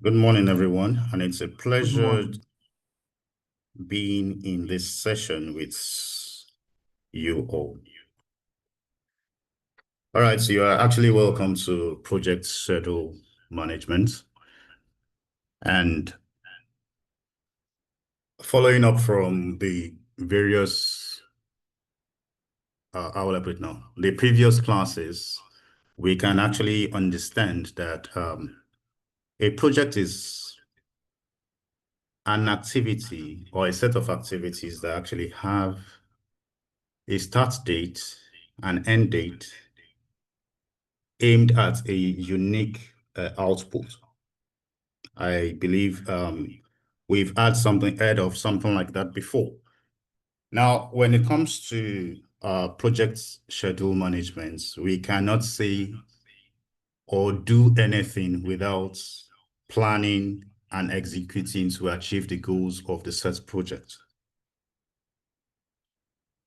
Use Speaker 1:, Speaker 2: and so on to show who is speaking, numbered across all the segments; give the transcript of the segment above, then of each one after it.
Speaker 1: Good morning, everyone, and it's a pleasure being in this session with you all. All right, so you are actually welcome to Project Schedule Management. And following up from the various, how will I put it now, the previous classes, we can actually understand that a project is an activity or a set of activities that actually have a start date, an end date, aimed at a unique output. I believe we've heard of something like that before. Now, when it comes to project schedule management, we cannot say or do anything without planning and executing to achieve the goals of the set project.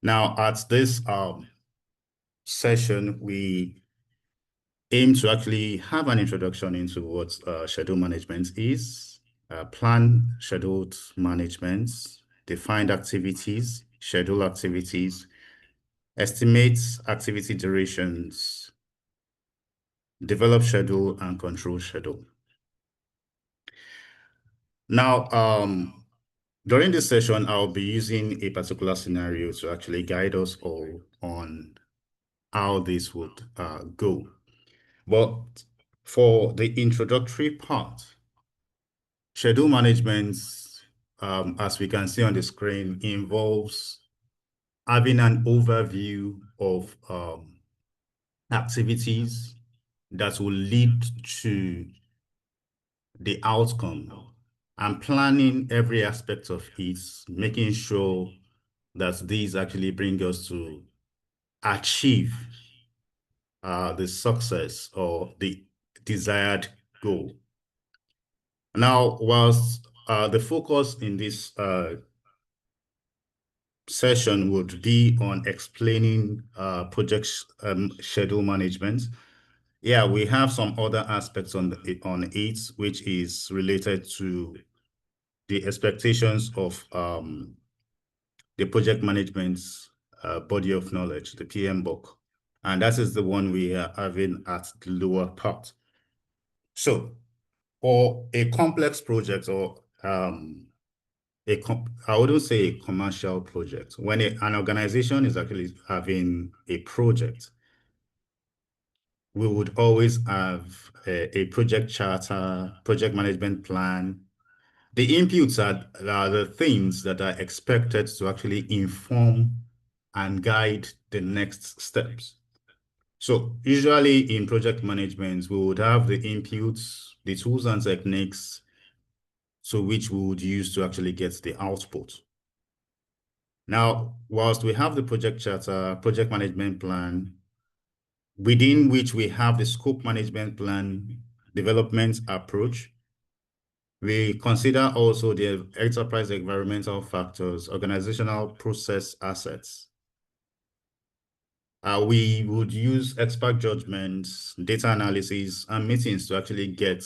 Speaker 1: Now, at this session, we aim to actually have an introduction into what schedule management is, plan scheduled management, defined activities, schedule activities, estimate activity durations, develop schedule, and control schedule. Now, during this session, I'll be using a particular scenario to actually guide us all on how this would go. But for the introductory part, schedule management, as we can see on the screen, involves having an overview of activities that will lead to the outcome and planning every aspect of it, making sure that these actually bring us to achieve the success or the desired goal. Now, whilst the focus in this session would be on explaining project schedule management, yeah, we have some other aspects on it, which is related to the expectations of the project management body of knowledge, the PM book. And that is the one we are having at the lower part. So for a complex project or I wouldn't say a commercial project, when an organization is actually having a project, we would always have a project charter, project management plan. The inputs are the things that are expected to actually inform and guide the next steps. So usually in project management, we would have the inputs, the tools and techniques, so which we would use to actually get the output. Now, whilst we have the project charter, project management plan, within which we have the scope management plan, development approach, we consider also the enterprise environmental factors, organizational process assets. We would use expert judgments, data analysis, and meetings to actually get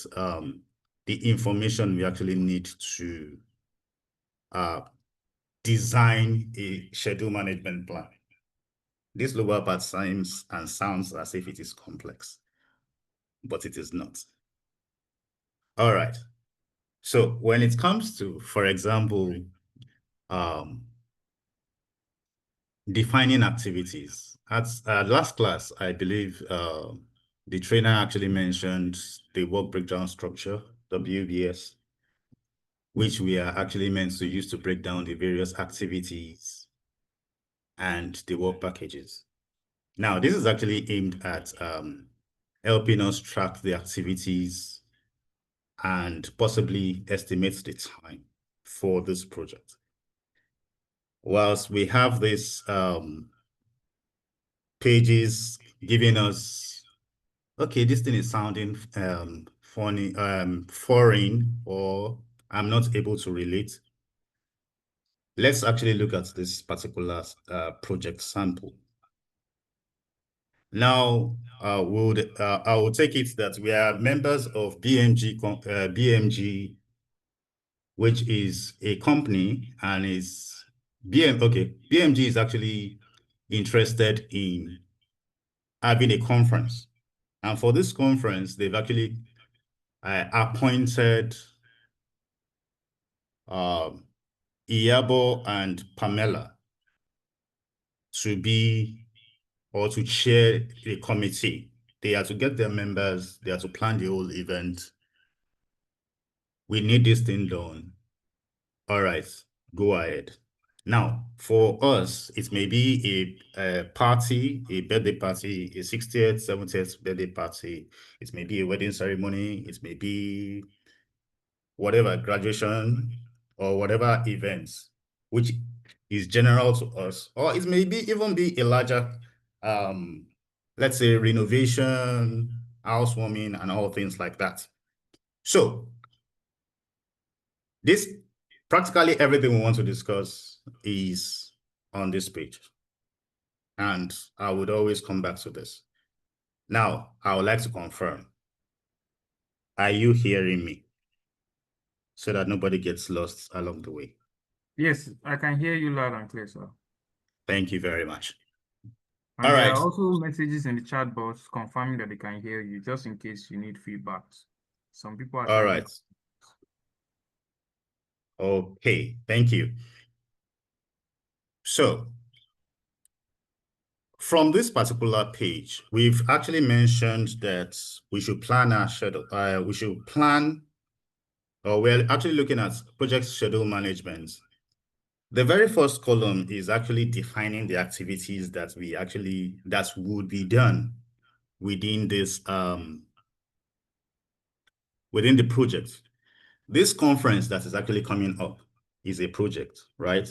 Speaker 1: the information we actually need to design a schedule management plan. This lower part sounds as if it is complex, but it is not. All right. So when it comes to, for example, defining activities, at last class, I believe the trainer actually mentioned the work breakdown structure, WBS, which we are actually meant to use to break down the various activities and the work packages. Now, this is actually aimed at helping us track the activities and possibly estimate the time for this project. Whilst we have this pages giving us, okay, this thing is sounding funny, foreign, or I'm not able to relate. Let's actually look at this particular project sample. Now, I will take it that we are members of BMG, which is a company, and BMG is actually interested in having a conference. And for this conference, they've actually appointed Iyabo and Pamela to be or to chair a committee. They are to get their members, they are to plan the whole event. We need this thing done. All right, go ahead. Now, for us, it may be a party, a birthday party, a 60th, 70th birthday party. It may be a wedding ceremony. It may be whatever, graduation or whatever events, which is general to us. Or it may be even be a larger, let's say, renovation, housewarming, and all things like that. So this practically everything we want to discuss is on this page. And I would always come back to this. Now, I would like to confirm, are you hearing me? So that nobody gets lost along the way.
Speaker 2: Yes, I can hear you loud and clear, sir.
Speaker 1: Thank you very much.
Speaker 2: And
Speaker 1: All
Speaker 2: there
Speaker 1: right.
Speaker 2: are also messages in the chat box confirming that they can hear you, just in case you need feedback. Some people are
Speaker 1: All
Speaker 2: typing.
Speaker 1: right. Okay, thank you. So from this particular page, we've actually mentioned that we should plan our schedule. We're actually looking at project schedule management. The very first column is actually defining the activities that would be done within this within the project. This conference that is actually coming up is a project, right?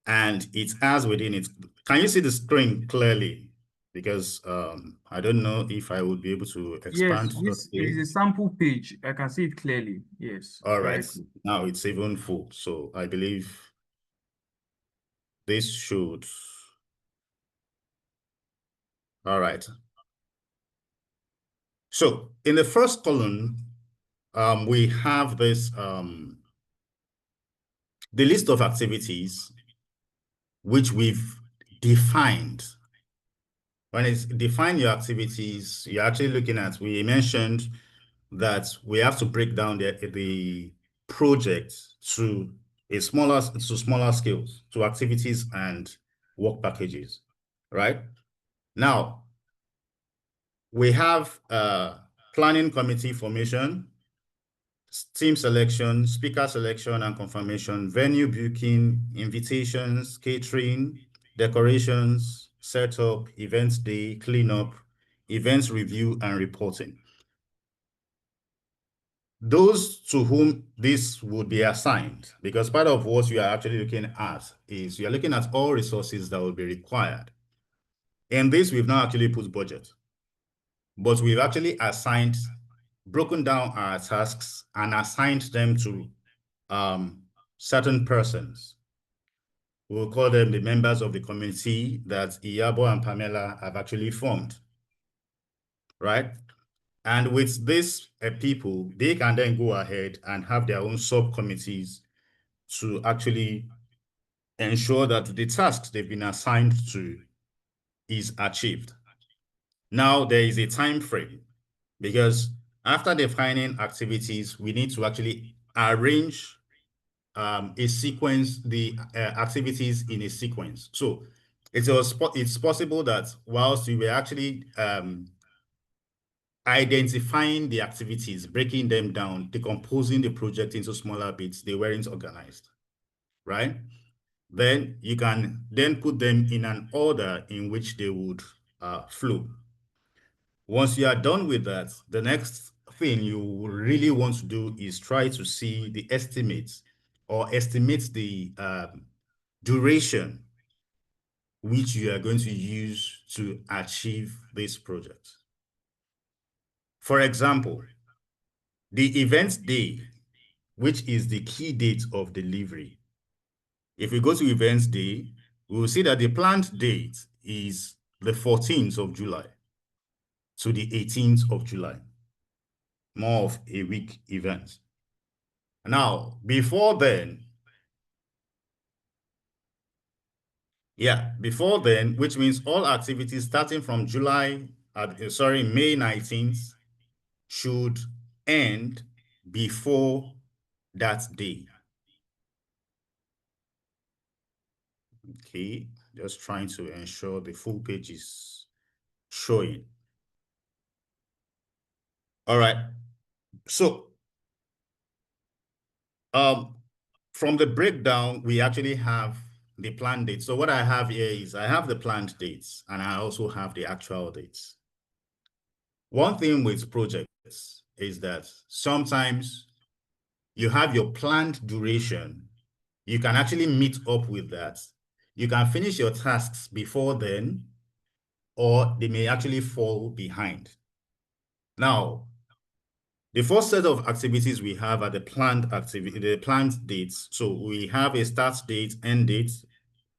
Speaker 1: And it has within it, can you see the screen clearly? Because I don't know if I would be able to expand.
Speaker 2: Yes, this is a sample page. I can see it clearly. Yes.
Speaker 1: All right,
Speaker 2: Correctly.
Speaker 1: now it's even full. So I believe this should, all right. So in the first column, we have this, the list of activities which we've defined. When it's define your activities, you're actually looking at, we mentioned that we have to break down the project to smaller scales, to activities and work packages, right? Now, we have planning committee formation, team selection, speaker selection and confirmation, venue booking, invitations, catering, decorations, setup, events day, cleanup, events review, and reporting. Those to whom this would be assigned, because part of what you are actually looking at is you are looking at all resources that will be required. In this, we've not actually put budget, but we've actually broken down our tasks and assigned them to certain persons. We'll call them the members of the committee that Iyabo and Pamela have actually formed, right? And with these people, they can then go ahead and have their own subcommittees to actually ensure that the tasks they've been assigned to is achieved. Now, there is a time frame because after defining activities, we need to actually arrange a sequence, the activities in a sequence. So it's possible that whilst we were actually identifying the activities, breaking them down, decomposing the project into smaller bits, they weren't organized, right? Then you can then put them in an order in which they would flow. Once you are done with that, the next thing you really want to do is try to see the estimates or estimate the duration which you are going to use to achieve this project. For example, the event day, which is the key date of delivery. If we go to events day, we will see that the planned date is the 14th of July to the 18th of July. More of a week event. Now, before then, which means all activities starting from May 19th should end before that day. Okay, just trying to ensure the full page is showing. All right. So, from the breakdown, we actually have the planned dates. So what I have here is I have the planned dates and I also have the actual dates. One thing with projects is that sometimes you have your planned duration. You can actually meet up with that. You can finish your tasks before then, or they may actually fall behind. Now, the first set of activities we have are the planned dates. So we have a start date, end date,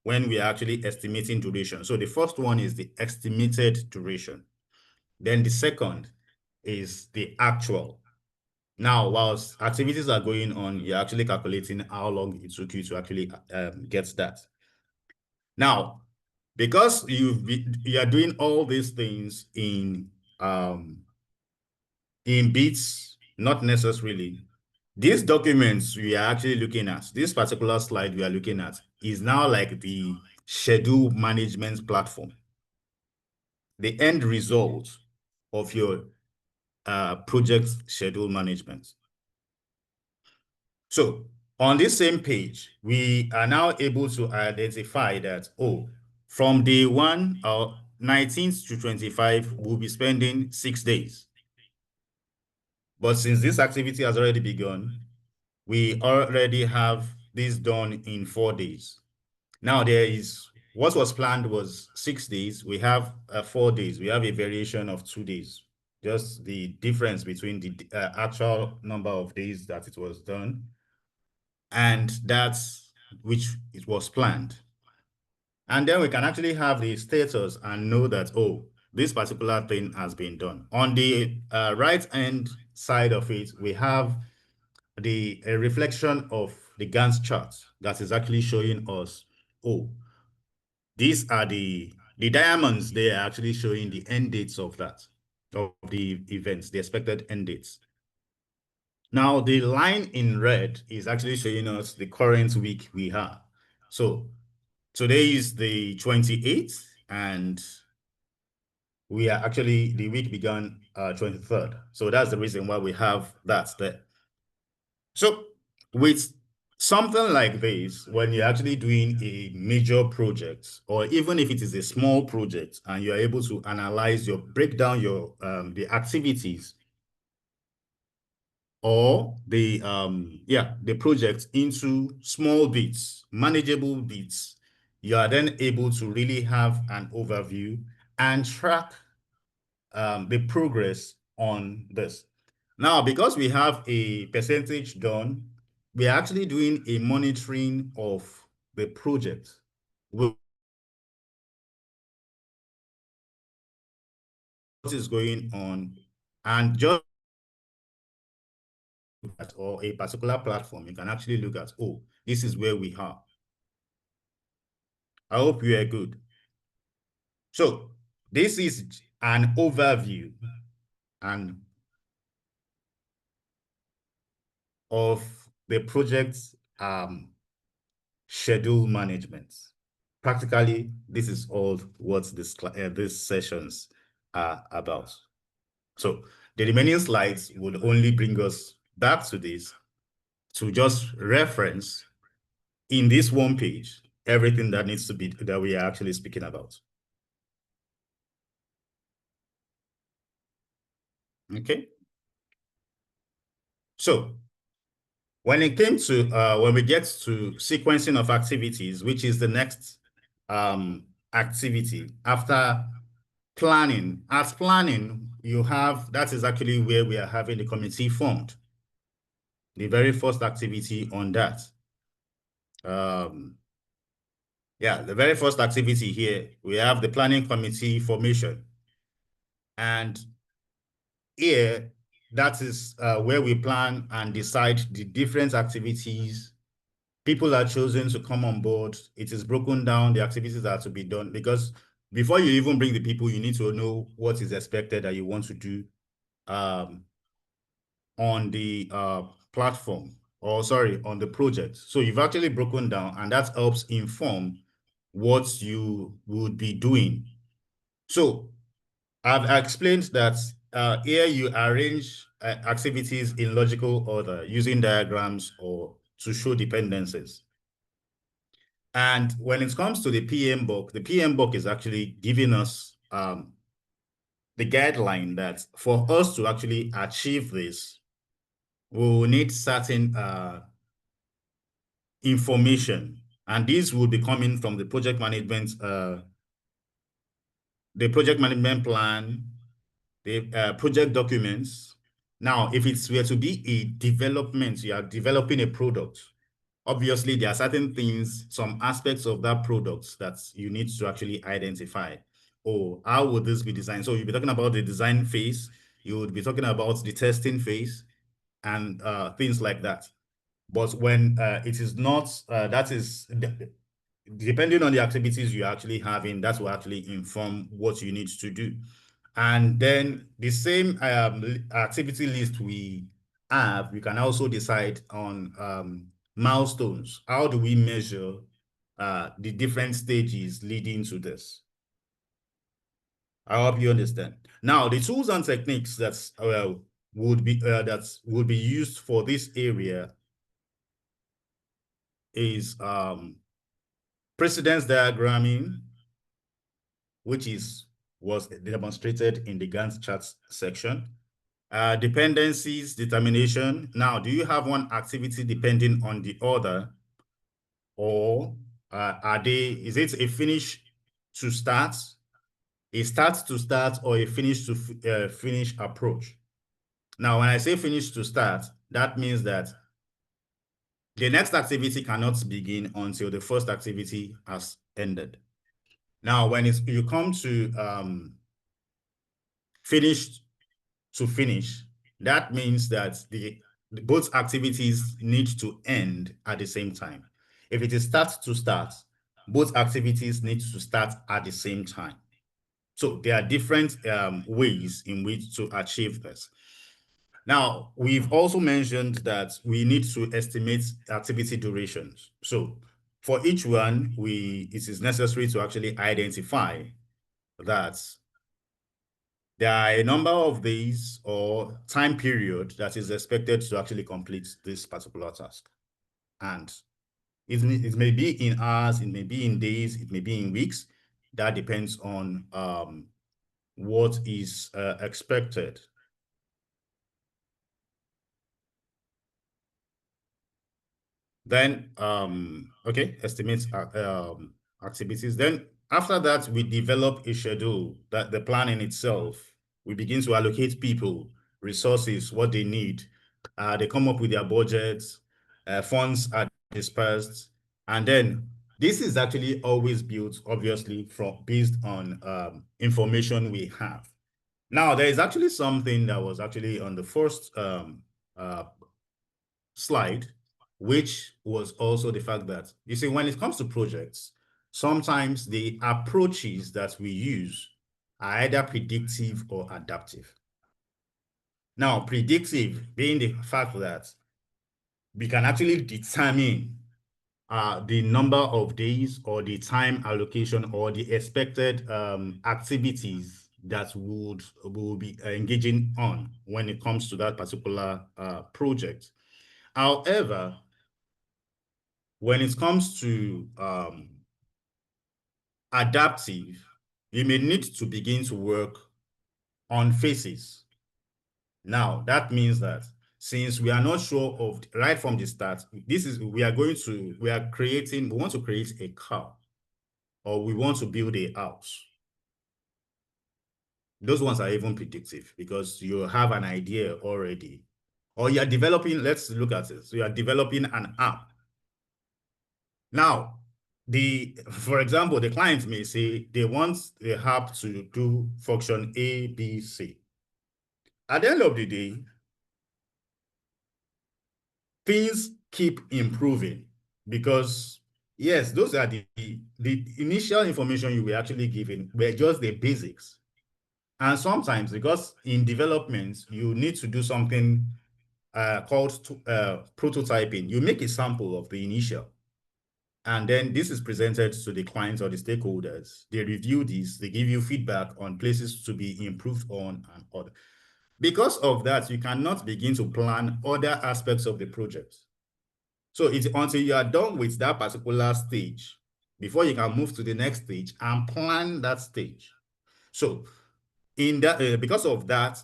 Speaker 1: when we are actually estimating duration. So the first one is the estimated duration. Then the second is the actual. Now, whilst activities are going on, you're actually calculating how long it took you to actually get that. Now, because you are doing all these things in bits, not necessarily. These documents we are actually looking at, this particular slide we are looking at, is now like the schedule management platform. The end result of your project schedule management. So on this same page, we are now able to identify that, from day 1 or 19th to 25, we'll be spending 6 days. But since this activity has already begun, we already have this done in 4 days. Now what was planned was 6 days. We have 4 days. We have a variation of 2 days. Just the difference between the actual number of days that it was done and that's which it was planned. And then we can actually have the status and know that, this particular thing has been done. On the right-hand side of it, we have a reflection of the Gantt chart that is actually showing us, these are the diamonds. They are actually showing the end dates of the events, the expected end dates. Now, the line in red is actually showing us the current week we have. So today is the 28th, and the week began 23rd. So that's the reason why we have that there. So with something like this, when you're actually doing a major project, or even if it is a small project, and you're able to break down the activities or the project into small bits, manageable bits, you are then able to really have an overview and track the progress on this. Now, because we have a percentage done, we're actually doing a monitoring of the project. What is going on, and just or a particular platform, you can actually look at, this is where we are. I hope you are good. So this is an overview of the project's schedule management. Practically, this is all what these sessions are about. So the remaining slides would only bring us back to this to just reference in this one page everything that we are actually speaking about. Okay. So when we get to sequencing of activities, which is the next activity after planning, that is actually where we are having the committee formed. The very first activity on that. Yeah, the very first activity here, we have the planning committee formation. And here, that is where we plan and decide the different activities. People are chosen to come on board. It is broken down, the activities that are to be done, because before you even bring the people, you need to know what is expected that you want to do on the platform, or sorry, on the project. So you've actually broken down, and that helps inform what you would be doing. So I've explained that here you arrange activities in logical order using diagrams or to show dependencies. And when it comes to the PM book, the PM book is actually giving us the guideline that for us to actually achieve this, we will need certain information. And these will be coming from the project management plan, the project documents. Now, if it's were to be a development, you are developing a product, obviously there are certain things, some aspects of that product that you need to actually identify. Oh, how would this be designed? So you'll be talking about the design phase, you would be talking about the testing phase, and things like that. But when it is not, that is depending on the activities you're actually having, that will actually inform what you need to do. And then the same activity list we have, we can also decide on milestones. How do we measure the different stages leading to this? I hope you understand. Now, the tools and techniques would be used for this area is precedence diagramming, which was demonstrated in the Gantt charts section. Dependencies determination. Now, do you have one activity depending on the other, or is it a finish to start, a start to start, or a finish to finish approach? Now, when I say finish to start, that means that the next activity cannot begin until the first activity has ended. Now, when you come to finish to finish, that means that both activities need to end at the same time. If it is start to start, both activities need to start at the same time. So there are different ways in which to achieve this. Now, we've also mentioned that we need to estimate activity durations. So for each one, it is necessary to actually identify that there are a number of days or time period that is expected to actually complete this particular task. And it may be in hours, it may be in days, it may be in weeks. That depends on what is expected. Then, okay, estimates activities. Then after that, we develop a schedule, that the plan in itself. We begin to allocate people, resources, what they need. They come up with their budgets, funds are dispersed. And then this is actually always built, obviously, based on information we have. Now, there is actually something that was actually on the first slide, which was also the fact that, you see, when it comes to projects, sometimes the approaches that we use are either predictive or adaptive. Now, predictive being the fact that we can actually determine the number of days or the time allocation or the expected activities that will be engaging on when it comes to that particular project. However, when it comes to adaptive, you may need to begin to work on phases. Now, that means that since we are not sure of right from the start, we want to create a car, or we want to build a house. Those ones are even predictive because you have an idea already. Or you're developing, let's look at it. So you are developing an app. Now, for example, the client may say they want the app to do function A, B, C. At the end of the day, things keep improving because yes, those are the initial information you were actually given were just the basics. And sometimes, because in development, you need to do something called prototyping. You make a sample of the initial, and then this is presented to the clients or the stakeholders. They review this, they give you feedback on places to be improved on and other. Because of that, you cannot begin to plan other aspects of the project. So it's until you are done with that particular stage before you can move to the next stage and plan that stage. So in that, because of that,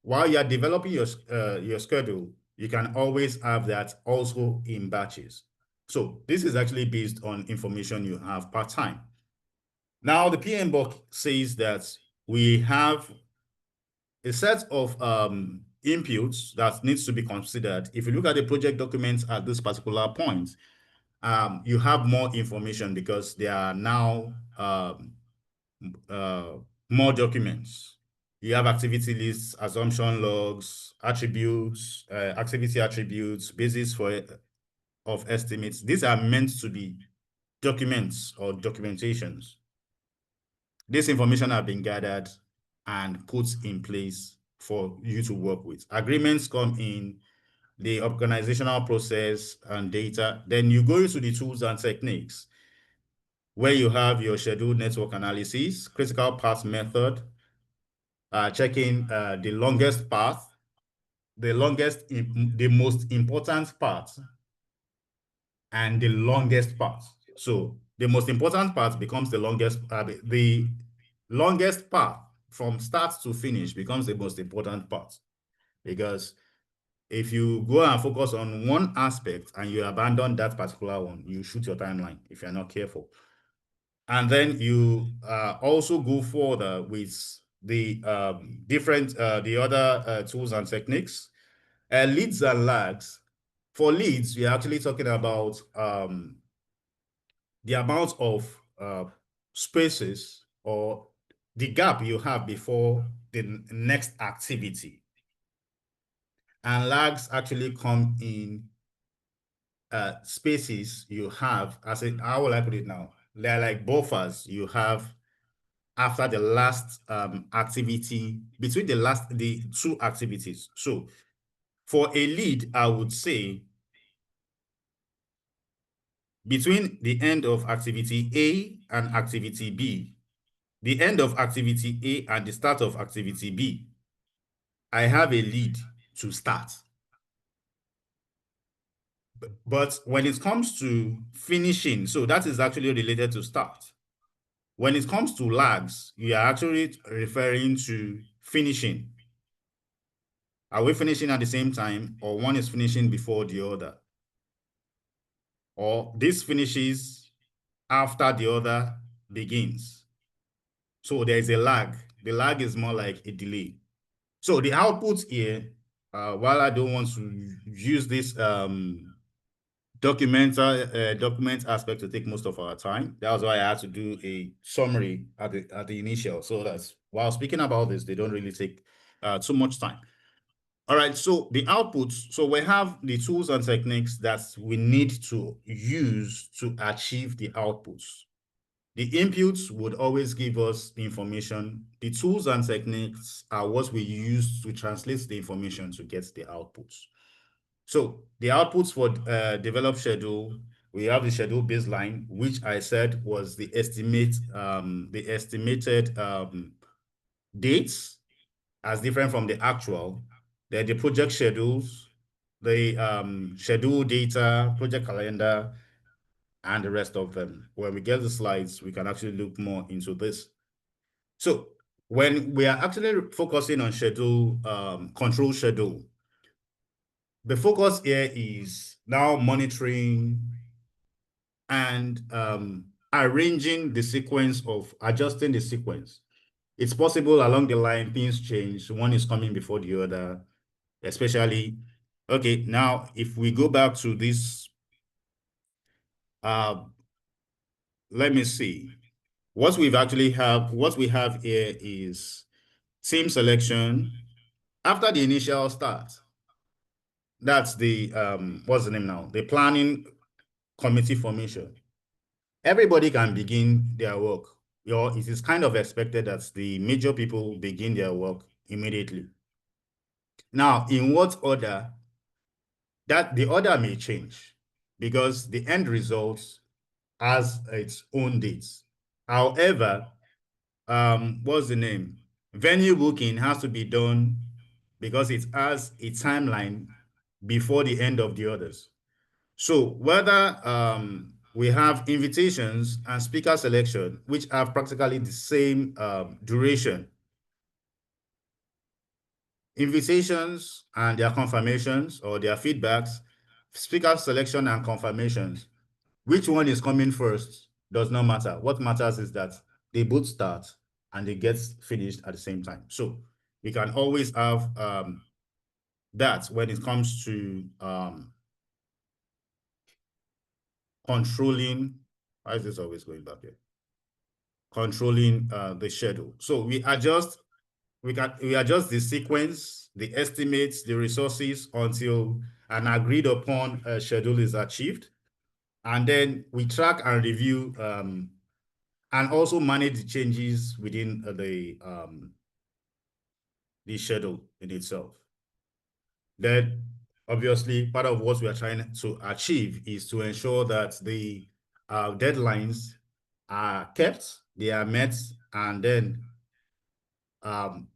Speaker 1: while you are developing your schedule, you can always have that also in batches. So this is actually based on information you have per time. Now the PM book says that we have a set of inputs that needs to be considered. If you look at the project documents at this particular point, you have more information because there are now uh, more documents. You have activity lists, assumption logs, attributes, activity attributes, basis of estimates. These are meant to be documents or documentations. This information have been gathered and put in place for you to work with. Agreements come in, the organizational process and data. Then you go into the tools and techniques where you have your scheduled network analysis, critical path method, checking the longest path, the most important part, and the longest part. So the most important part becomes the longest path from start to finish becomes the most important part. Because if you go and focus on one aspect and you abandon that particular one, you shoot your timeline if you're not careful. And then you also go further with the the other tools and techniques. Leads and lags. For leads, we're actually talking about the amount of spaces or the gap you have before the next activity. And lags actually come in spaces you have, how will I put it now? They're like buffers you have after the last activity, between the two activities. So for a lead, I would say between the end of activity A and activity B, the end of activity A and the start of activity B, I have a lead to start. But when it comes to finishing, so that is actually related to start. When it comes to lags, you are actually referring to finishing. Are we finishing at the same time, or one is finishing before the other? Or this finishes after the other begins? So there is a lag. The lag is more like a delay. So the output here, while I don't want to use this document aspect to take most of our time, that was why I had to do a summary at the initial, so that while speaking about this, they don't really take too much time. All right, so the outputs, so we have the tools and techniques that we need to use to achieve the outputs. The inputs would always give us the information. The tools and techniques are what we use to translate the information to get the outputs. So the outputs for develop schedule, we have the schedule baseline, which I said was the estimated dates as different from the actual. Then the project schedules, the schedule data, project calendar, and the rest of them. When we get the slides, we can actually look more into this. So when we are actually focusing on schedule, control schedule, the focus here is now monitoring and arranging the sequence of adjusting the sequence. It's possible along the line, things change. One is coming before the other, especially, okay, now if we go back to this let me see. What we have here is team selection. After the initial start, that's the what's the name now? The planning committee formation. Everybody can begin their work. It is kind of expected that the major people begin their work immediately. Now, in what order? That the order may change because the end result has its own dates. However, what's the name? Venue booking has to be done because it has a timeline before the end of the others. So whether we have invitations and speaker selection, which have practically the same duration, invitations and their confirmations or their feedbacks, speaker selection and confirmations, which one is coming first does not matter. What matters is that they both start and they get finished at the same time. So we can always have that when it comes to controlling. Why is this always going back here? Controlling the schedule. So we adjust the sequence, the estimates, the resources until an agreed upon schedule is achieved. And then we track and review and also manage the changes within the schedule in itself. Then obviously part of what we are trying to achieve is to ensure that the deadlines are kept, they are met, and then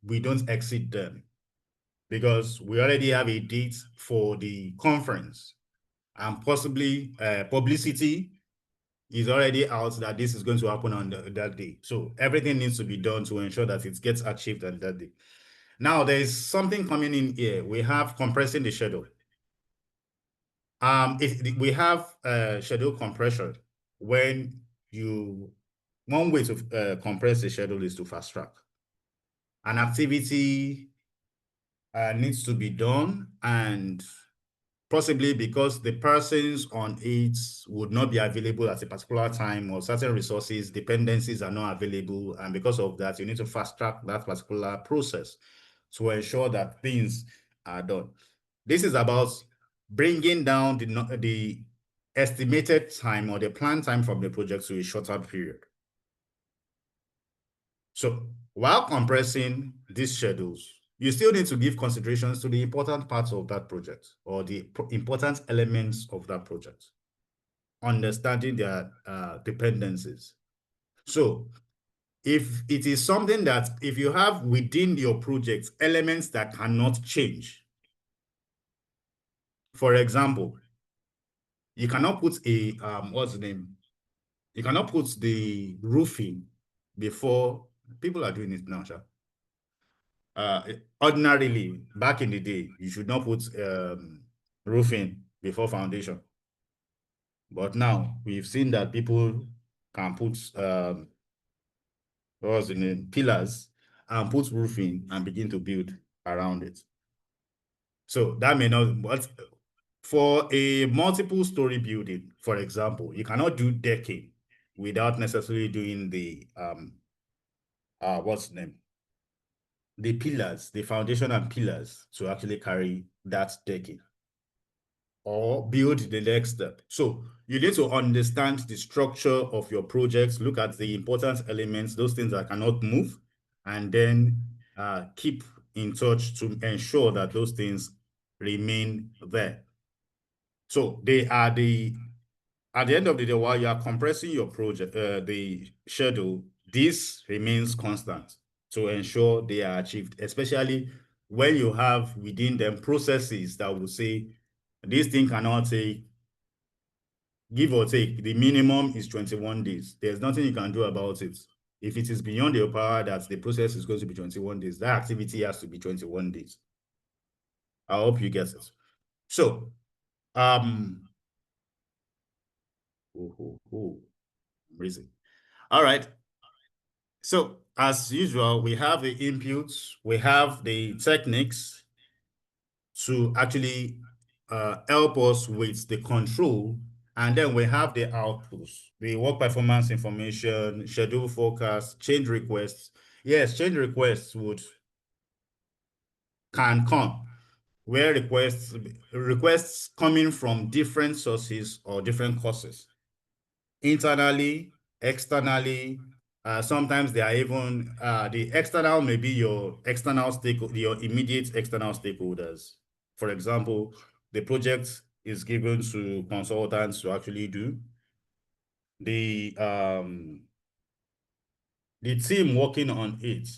Speaker 1: we don't exceed them because we already have a date for the conference and possibly publicity is already out that this is going to happen on that day. So everything needs to be done to ensure that it gets achieved on that day. Now there is something coming in here. We have compressing the schedule. We have schedule compression when one way to compress the schedule is to fast track. An activity needs to be done, and possibly because the persons on it would not be available at a particular time or certain resources, dependencies are not available. And because of that, you need to fast track that particular process to ensure that things are done. This is about bringing down the estimated time or the planned time from the project to a shorter period. So while compressing these schedules, you still need to give considerations to the important parts of that project or the important elements of that project, understanding their dependencies. So if it is something that if you have within your project elements that cannot change, for example, you cannot put a, what's the name? You cannot put the roofing before, people are doing it now, sir. Ordinarily, back in the day, you should not put roofing before foundation. But now we've seen that people can put what's the name? Pillars and put roofing and begin to build around it. So that may not, but for a multiple story building, for example, you cannot do decking without necessarily doing the what's the name? The pillars, the foundation and pillars to actually carry that decking or build the next step. So you need to understand the structure of your projects, look at the important elements, those things that cannot move, and then keep in touch to ensure that those things remain there. So they are at the end of the day, while you are compressing your project, the schedule, this remains constant to ensure they are achieved, especially when you have within them processes that will say this thing cannot take, give or take, the minimum is 21 days. There's nothing you can do about it. If it is beyond your power that the process is going to be 21 days, that activity has to be 21 days. I hope you get it. So, reason. All right. So as usual, we have the inputs, we have the techniques to actually help us with the control And then we have the outputs, the work performance information, schedule forecast, change requests. Yes, change requests can come where requests coming from different sources or different causes, internally, externally. Sometimes they are even the external may be your your immediate external stakeholders. For example, the project is given to consultants to actually do. The team working on it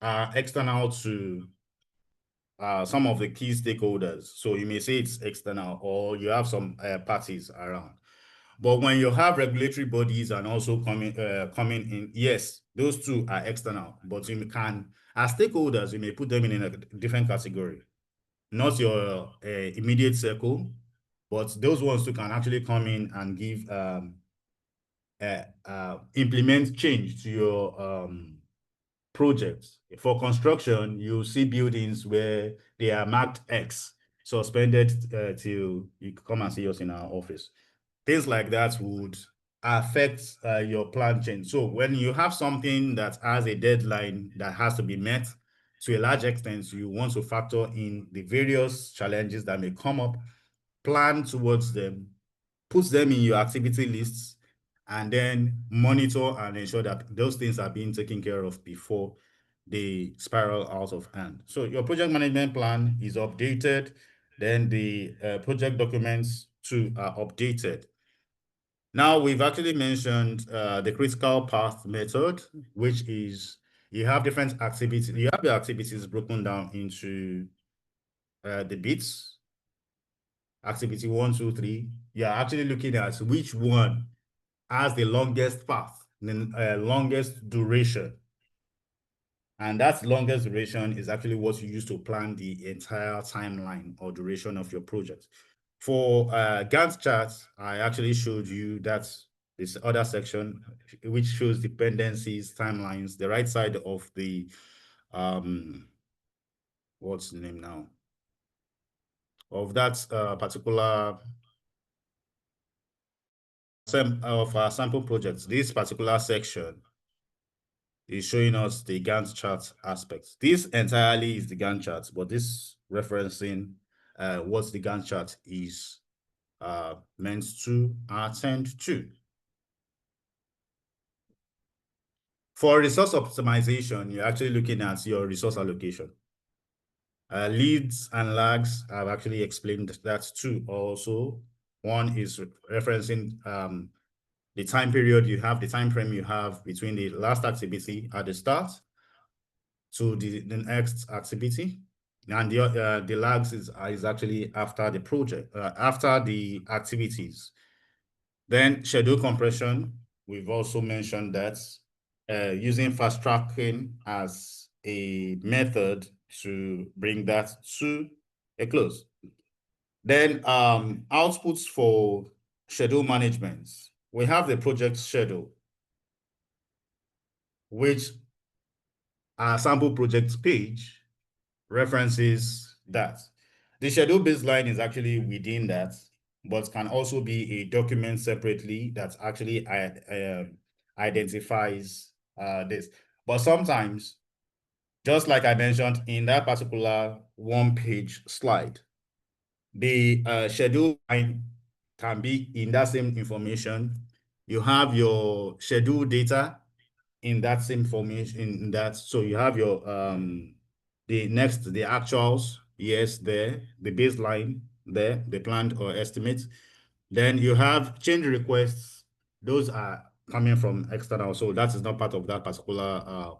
Speaker 1: are external to some of the key stakeholders. So you may say it's external, or you have some parties around. But when you have regulatory bodies and also coming in, yes, those two are external. But you can, as stakeholders, you may put them in a different category. Not your immediate circle, but those ones who can actually come in and give implement change to your projects. For construction, you see buildings where they are marked X, suspended till you come and see us in our office. Things like that would affect your plan change. So when you have something that has a deadline that has to be met, to a large extent, you want to factor in the various challenges that may come up, plan towards them, put them in your activity lists, and then monitor and ensure that those things are being taken care of before they spiral out of hand. So your project management plan is updated, then the project documents too are updated. Now we've actually mentioned the critical path method, which is you have different activities. You have the activities broken down into the bits. Activity 1, 2, 3. You're actually looking at which one has the longest path, the longest duration. And that longest duration is actually what you use to plan the entire timeline or duration of your project. For Gantt charts, I actually showed you that this other section, which shows dependencies, timelines, the right side of the, what's the name now? Of that particular of our sample projects, this particular section is showing us the Gantt chart aspects. This entirely is the Gantt chart, but this referencing what the Gantt chart is meant to attend to. For resource optimization, you're actually looking at your resource allocation. Leads and lags, I've actually explained that too also. One is referencing the time period you have, the time frame you have between the last activity at the start to the next activity. And the lags is actually after the project, after the activities. Then schedule compression, we've also mentioned that using fast tracking as a method to bring that to a close. Then outputs for schedule management. We have the project schedule, which our sample project page references that. The schedule baseline is actually within that, but can also be a document separately that actually identifies this. But sometimes, just like I mentioned in that particular one-page slide, the schedule line can be in that same information. You have your schedule data in that same information in that. So you have your the actuals, yes, there, the baseline there, the planned or estimate. Then you have change requests. Those are coming from external. So that is not part of that particular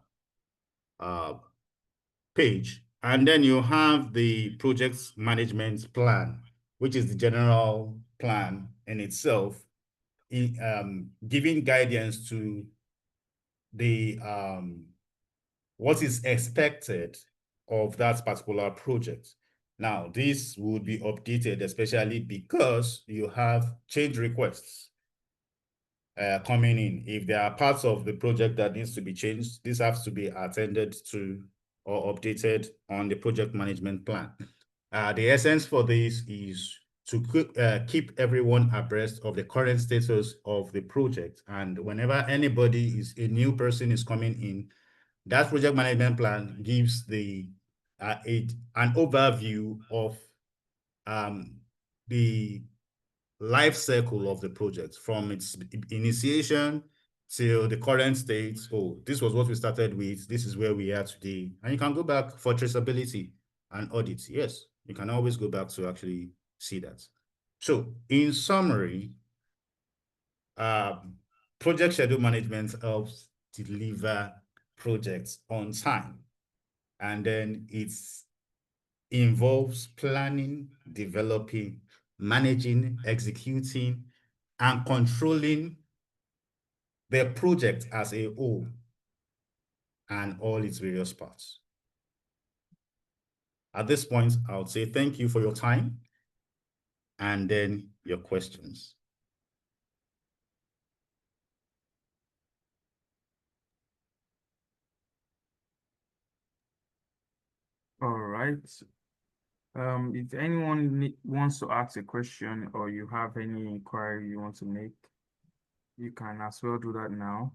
Speaker 1: page. And then you have the project management plan, which is the general plan in itself, giving guidance to the what is expected of that particular project. Now, this would be updated, especially because you have change requests coming in. If there are parts of the project that needs to be changed, this has to be attended to or updated on the project management plan. The essence for this is to keep everyone abreast of the current status of the project. And whenever a new person is coming in, that project management plan gives an overview of the life cycle of the project from its initiation till the current state. Oh, this was what we started with. This is where we are today. And you can go back for traceability and audit. Yes, you can always go back to actually see that. So in summary, project schedule management helps deliver projects on time. And then it involves planning, developing, managing, executing, and controlling the project as a whole and all its various parts. At this point, I would say thank you for your time and then your questions.
Speaker 2: All right. If anyone wants to ask a question or you have any inquiry you want to make, you can as well do that now,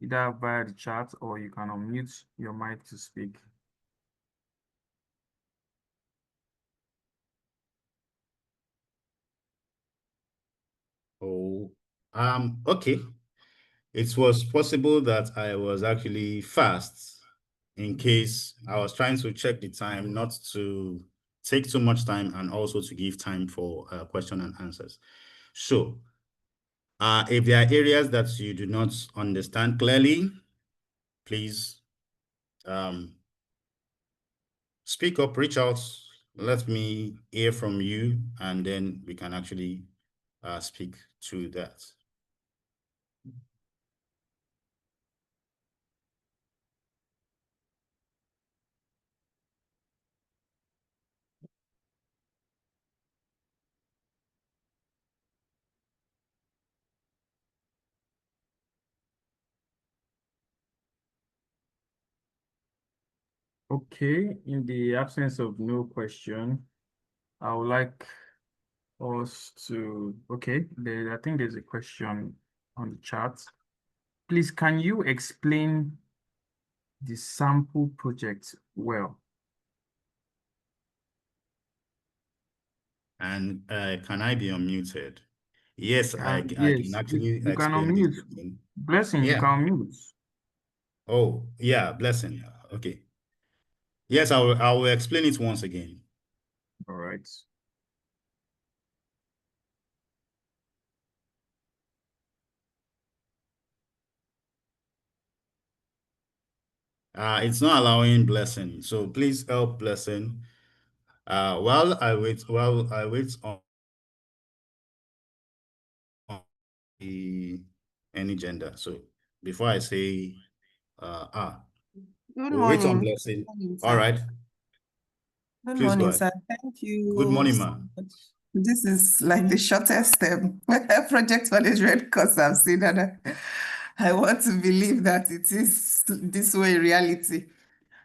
Speaker 2: either via the chat or you can unmute your mic to speak.
Speaker 1: Oh, okay. It was possible that I was actually fast in case I was trying to check the time, not to take too much time and also to give time for question and answers. So if there are areas that you do not understand clearly, please speak up, reach out, let me hear from you, and then we can actually speak to that.
Speaker 2: Okay, in the absence of no question, I would like us to, okay, I think there's a question on the chat. Please, can you explain the sample project well?
Speaker 1: And can I be unmuted? Yes, I can
Speaker 2: Yes,
Speaker 1: actually
Speaker 2: you can
Speaker 1: explain this
Speaker 2: unmute.
Speaker 1: again.
Speaker 2: Blessing, you
Speaker 1: Yeah.
Speaker 2: can unmute.
Speaker 1: Oh, yeah, blessing. Okay. Yes, I will explain it once again.
Speaker 2: All right.
Speaker 1: It's not allowing blessing, so please help blessing. While I wait on any gender. So before I say
Speaker 3: Good
Speaker 1: we'll wait on
Speaker 3: morning.
Speaker 1: blessing.
Speaker 3: Good morning,
Speaker 1: All
Speaker 3: sir.
Speaker 1: right,
Speaker 3: Good
Speaker 1: please go
Speaker 3: morning,
Speaker 1: ahead.
Speaker 3: sir. Thank
Speaker 1: Good
Speaker 3: you
Speaker 1: morning,
Speaker 3: so
Speaker 1: ma.
Speaker 3: much. This is like the shortest project management course I've seen, and I want to believe that it is this way in reality.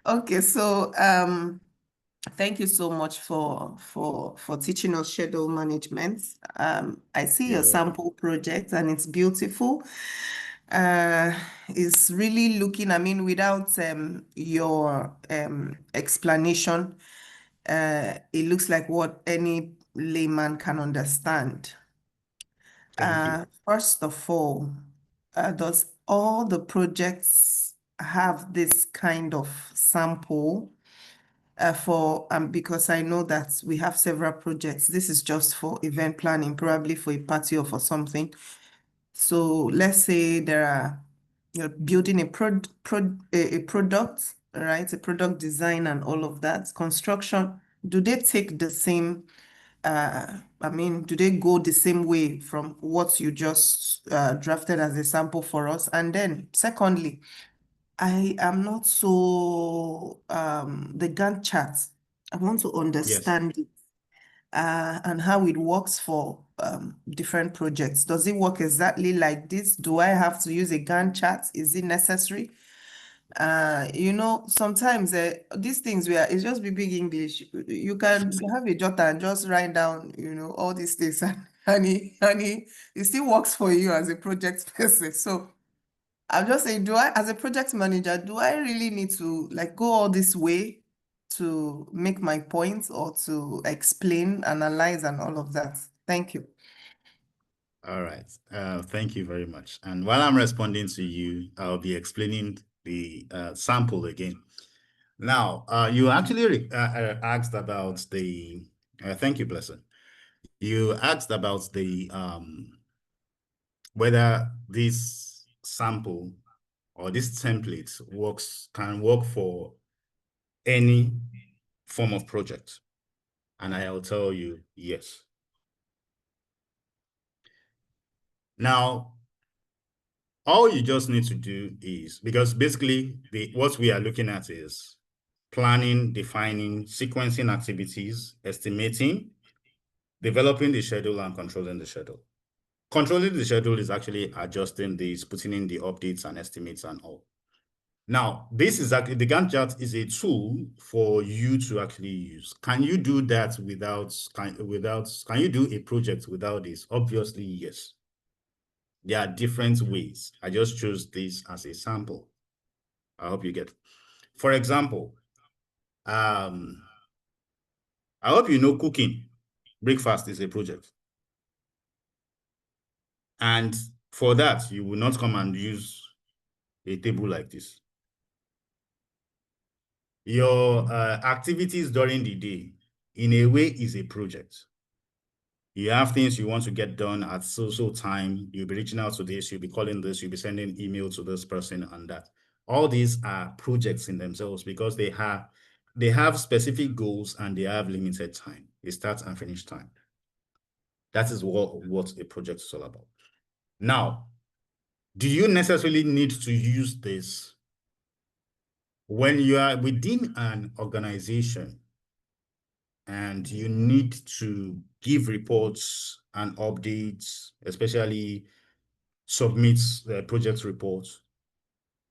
Speaker 3: Okay, so thank you so much for teaching us schedule management. I see
Speaker 1: You're
Speaker 3: your
Speaker 1: welcome.
Speaker 3: sample project and it's beautiful. It's really looking, I mean, without your explanation, it looks like what any layman can understand.
Speaker 1: Thank you.
Speaker 3: First of all, does all the projects have this kind of sample? Because I know that we have several projects. This is just for event planning, probably for a party or for something. So let's say you're building a product, right? A product design and all of that. Construction, do they take the same, I mean, do they go the same way from what you just drafted as a sample for us? And then secondly, I am not so the Gantt chart. I want to
Speaker 1: Yes.
Speaker 3: understand it and how it works for different projects. Does it work exactly like this? Do I have to use a Gantt chart? Is it necessary? You know, sometimes these things it's just big English. You can have a jotter and just write down, you know, all these things it still works for you as a project person. So I'm just saying, as a project manager, do I really need to like go all this way to make my points or to explain, analyze, and all of that? Thank you.
Speaker 1: All right. Thank you very much. And while I'm responding to you, I'll be explaining the sample again. Now, you actually asked about the, thank you, Blessing. You asked about the, whether this sample or this template can work for any form of project. And I'll tell you, yes. Now, all you just need to do is, because basically what we are looking at is planning, defining, sequencing activities, estimating, developing the schedule, and controlling the schedule. Controlling the schedule is actually adjusting these, putting in the updates and estimates and all. Now, this is actually, the Gantt chart is a tool for you to actually use. Can you do that can you do a project without this? Obviously, yes. There are different ways. I just chose this as a sample. I hope you get it. For example, I hope you know cooking. Breakfast is a project. And for that, you will not come and use a table like this. Your activities during the day, in a way, is a project. You have things you want to get done at so time. You'll be reaching out to this, you'll be calling this, you'll be sending email to this person and that. All these are projects in themselves because they have specific goals and they have limited time. They start and finish time. That is what a project is all about. Now, do you necessarily need to use this when you are within an organization and you need to give reports and updates, especially submit the project reports?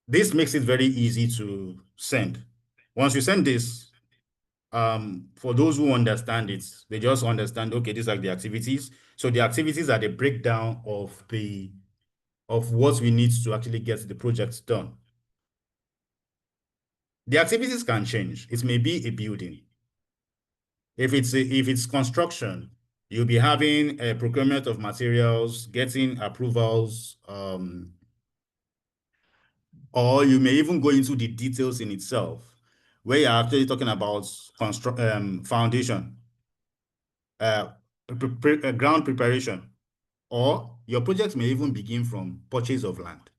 Speaker 1: This makes it very easy to send. Once you send this, for those who understand it, they just understand, okay, these are the activities. So the activities are the breakdown of what we need to actually get the project done. The activities can change. It may be a building. If it's construction, you'll be having a procurement of materials, getting approvals, or you may even go into the details in itself, where you're actually talking about foundation, ground preparation, or your project may even begin from purchase of land,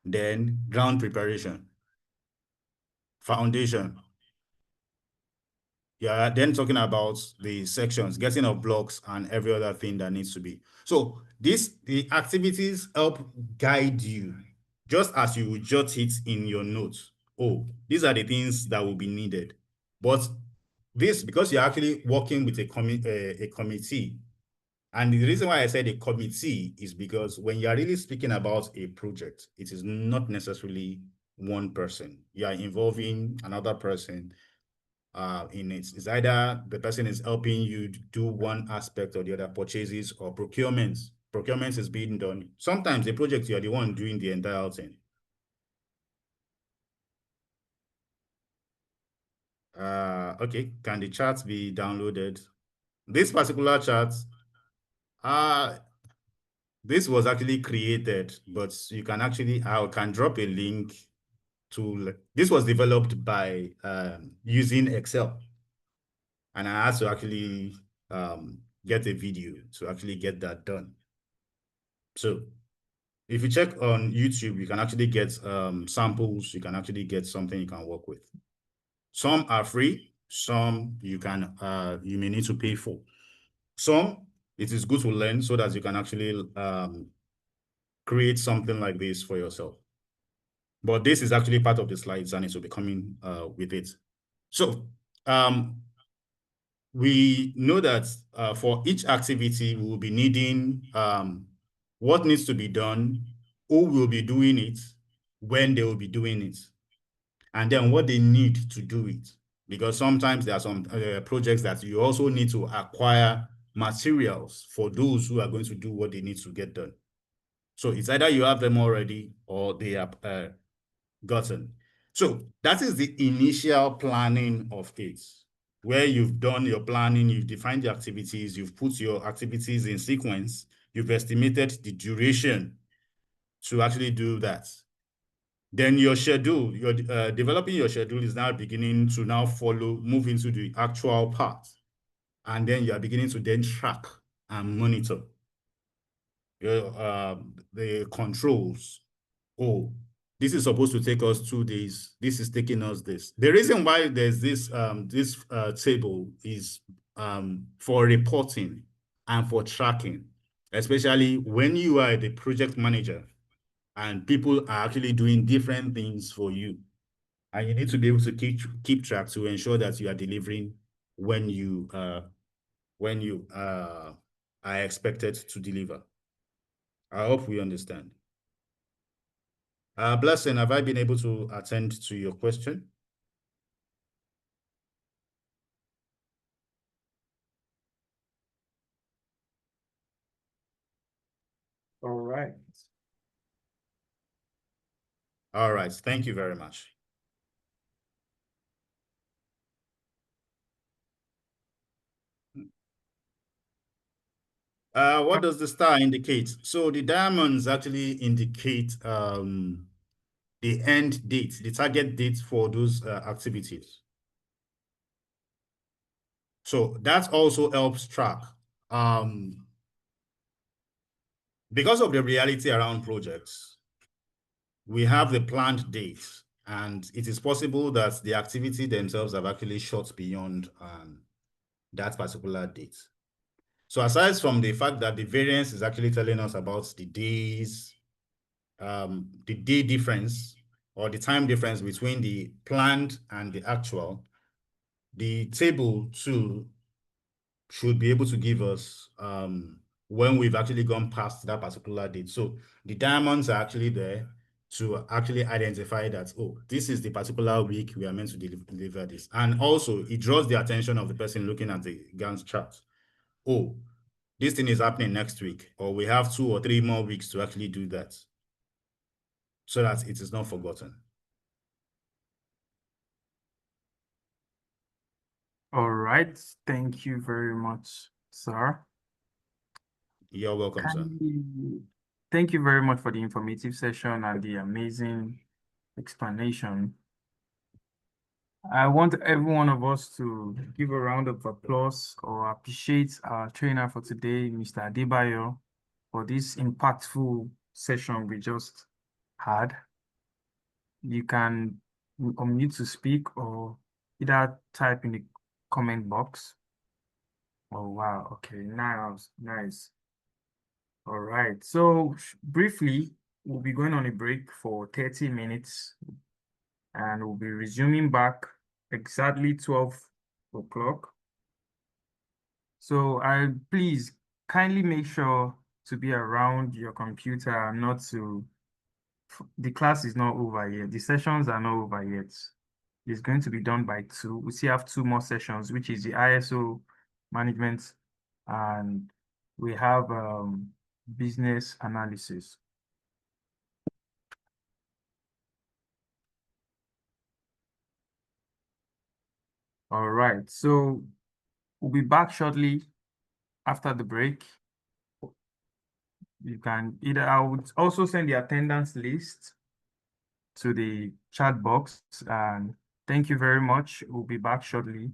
Speaker 1: then ground preparation, foundation. Yeah, then talking about the sections, getting of blocks and every other thing that needs to be. So the activities help guide you, just as you would jot it in your notes. Oh, these are the things that will be needed. But this, because you're actually working with a committee, and the reason why I said a committee is because when you're really speaking about a project, it is not necessarily one person. You are involving another person in it. It's either the person is helping you do one aspect or the other, purchases or procurement. Procurement is being done. Sometimes the project, you're the one doing the entire thing. Okay, can the chart be downloaded? This particular chart, this was actually created, but you can actually, I can drop a link to, this was developed by using Excel. And I had to actually get a video to actually get that done. So if you check on YouTube, you can actually get samples. You can actually get something you can work with. Some are free. Some you may need to pay for. Some, it is good to learn so that you can actually create something like this for yourself. But this is actually part of the slides and it will be coming with it. So we know that for each activity, we will be needing what needs to be done, who will be doing it, when they will be doing it, and then what they need to do it. Because sometimes there are some projects that you also need to acquire materials for those who are going to do what they need to get done. So it's either you have them already or they are gotten. So that is the initial planning of it, where you've done your planning, you've defined the activities, you've put your activities in sequence, you've estimated the duration to actually do that. Then your schedule, you're developing your schedule is now beginning to now move into the actual part. And then you are beginning to then track and monitor the controls. Oh, this is supposed to take us 2 days. This is taking us this. The reason why there's this table is for reporting and for tracking, especially when you are the project manager and people are actually doing different things for you. And you need to be able to keep track to ensure that you are delivering when you are expected to deliver. I hope we understand. Blessing, have I been able to attend to your question?
Speaker 2: All right.
Speaker 1: All right, thank you very much. What does the star indicate? So the diamonds actually indicate the end date, the target date for those activities. So that also helps track. Because of the reality around projects, we have the planned dates, and it is possible that the activity themselves have actually shot beyond that particular date. So aside from the fact that the variance is actually telling us about the days, the day difference or the time difference between the planned and the actual, the table too should be able to give us when we've actually gone past that particular date. So the diamonds are actually there to actually identify that, oh, this is the particular week we are meant to deliver this. And also it draws the attention of the person looking at the Gantt chart. Oh, this thing is happening next week, or we have 2 or 3 more weeks to actually do that, so that it is not forgotten.
Speaker 2: All right. Thank you very much, sir.
Speaker 1: You're welcome, sir.
Speaker 2: Thank you very much for the informative session and the amazing explanation. I want every one of us to give a round of applause or appreciate our trainer for today, Mr. Adebayo, for this impactful session we just had. You can unmute to speak or either type in the comment box. Oh, wow. Okay, nice. All right. So briefly, we'll be going on a break for 30 minutes and we'll be resuming back exactly 12 o'clock. So please kindly make sure to be around your computer, the class is not over yet. The sessions are not over yet. It's going to be done by 2. We still have 2 more sessions, which is the ISO management, and we have business analysis. All right, so we'll be back shortly after the break. You can I would also send the attendance list to the chat box, and thank you very much. We'll be back shortly.